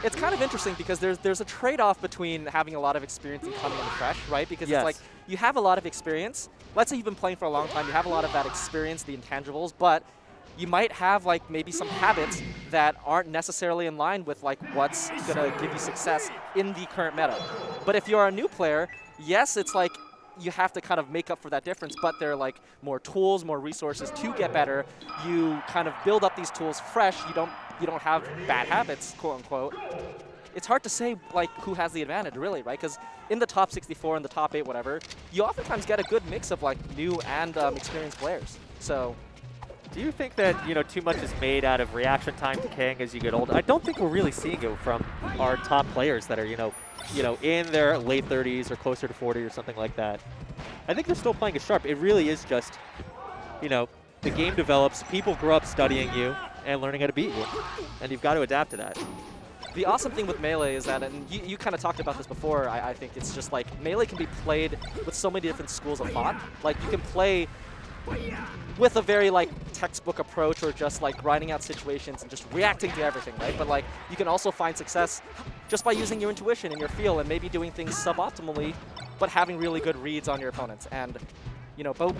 it's kind of interesting because there's a trade-off between having a lot of experience and coming in fresh, right? Because it's like you have a lot of experience. Let's say you've been playing for a long time. You have a lot of that experience, the intangibles, but you might have like maybe some habits that aren't necessarily in line with like what's gonna give you success in the current meta. But if you're a new player, yes, it's like you have to kind of make up for that difference, but there are like more tools, more resources to get better. You kind of build up these tools fresh. You don't have bad habits, quote unquote. It's hard to say like who has the advantage, really, right? Because in the top 64 and the top 8, whatever, you oftentimes get a good mix of like new and experienced players. So, do you think that too much is made out of reaction time decaying as you get older? I don't think we're really seeing it from our top players that are in their late 30s or closer to 40 or something like that. I think they're still playing it sharp. It really is just, the game develops, people grow up studying you and learning how to beat you, and you've got to adapt to that. The awesome thing with Melee is that, and you kind of talked about this before, I think it's just like Melee can be played with so many different schools of thought. Like you can play with a very like textbook approach or just like grinding out situations and just reacting to everything, right? But like you can also find success just by using your intuition and your feel and maybe doing things suboptimally, but having really good reads on your opponents. And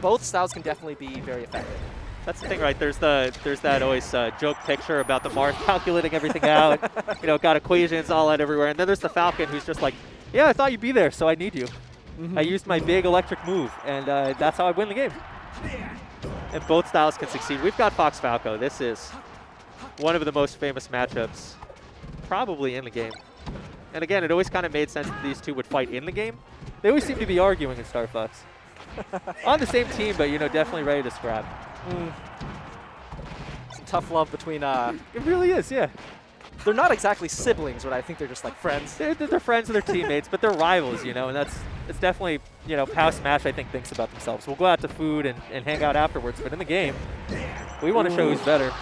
both styles can definitely be very effective. That's the thing, right? There's that always joke picture about the Mars calculating everything out. Got equations all out everywhere. And then there's the Falcon who's just like, yeah, I thought you'd be there, so I need you. I used my big electric move, and that's how I win the game. And both styles can succeed. We've got Fox Falco. This is one of the most famous matchups probably in the game. And again, it always kind of made sense that these two would fight in the game. They always seem to be arguing in Star Fox. On the same team, but definitely ready to scrap. Some tough love between it really is, yeah. They're not exactly siblings, but I think they're just like friends. They're friends and they're teammates, but they're rivals, and it's definitely, how Smash, I think, thinks about themselves. We'll go out to food and hang out afterwards, but in the game, we want to show who's better.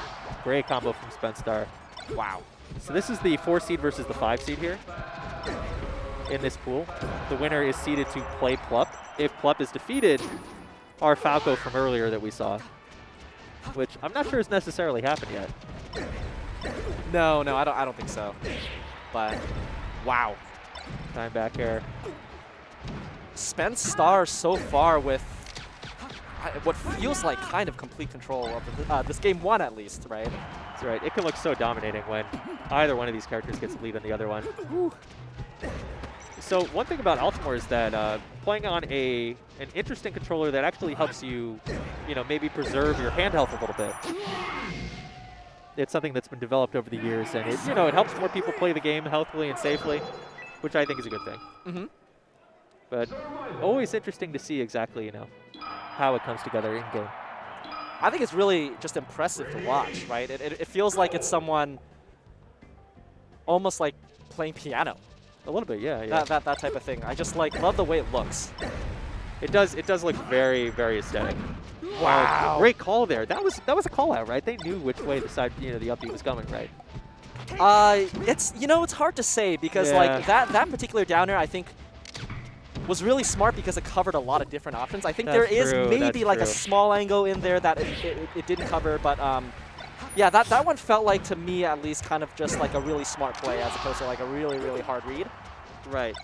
Great combo from Spenstar. Wow. So this is the 4 seed versus the 5 seed here in this pool. The winner is seeded to play Plup. If Plup is defeated, our Falco from earlier that we saw, which I'm not sure has necessarily happened yet. No, I don't think so. But wow. Time back here. Spenstar so far with what feels like kind of complete control of this game one at least, right? That's right. It can look so dominating when either one of these characters gets a lead on the other one. Ooh. So one thing about Altimor is that playing on an interesting controller that actually helps you, maybe preserve your hand health a little bit. It's something that's been developed over the years, and it helps more people play the game healthily and safely, which I think is a good thing. But always interesting to see exactly, how it comes together in game. I think it's really just impressive to watch, right? It feels like it's someone almost like playing piano. A little bit, yeah. That type of thing. I just love the way it looks. It does look very, very aesthetic. Wow. Great call there. That was a call out, right? They knew which way the side, the upbeat was coming, right? It's it's hard to say because like that particular down air I think was really smart because it covered a lot of different options. I think there is maybe like a small angle in there that it didn't cover, but yeah, that one felt like, to me at least, kind of just like a really smart play as opposed to like a really, really hard read. Right.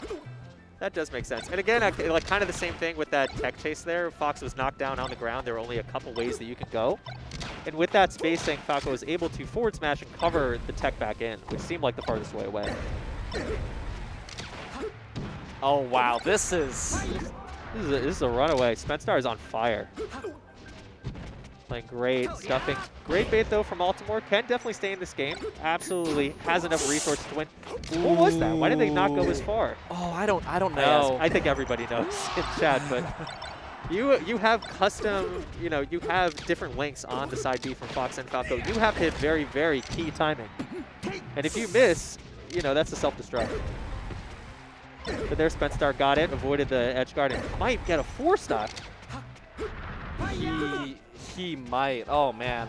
That does make sense. And again, like kind of the same thing with that tech chase there. Fox was knocked down on the ground. There were only a couple ways that you could go. And with that spacing, Falco was able to forward smash and cover the tech back in, which seemed like the farthest way away. Oh, wow. This is a runaway. Spenstar is on fire. Playing great, stuffing. Great bait, though, from Altimor. Can definitely stay in this game. Absolutely has enough resources to win. What was that? Why did they not go as far? Oh, I don't know. I think everybody knows in chat, but you have custom, you have different links on the side B from Fox and Falco. You have hit very, very key timing. And if you miss, that's a self-destruct. But there, Spenstar got it, avoided the edge guard, and might get a 4-stock. He might. Oh, man.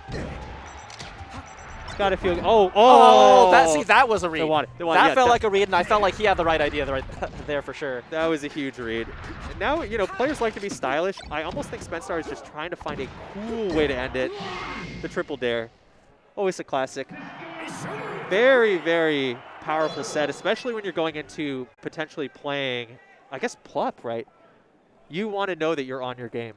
It's got to feel. Oh! That was a read. That felt like a read, and I felt like he had the right idea right there for sure. That was a huge read. And now, players like to be stylish. I almost think Spenstar is just trying to find a cool way to end it. The triple dare. Always a classic. very, very powerful set, especially when you're going into potentially playing, I guess, Plup, right? You want to know that you're on your game.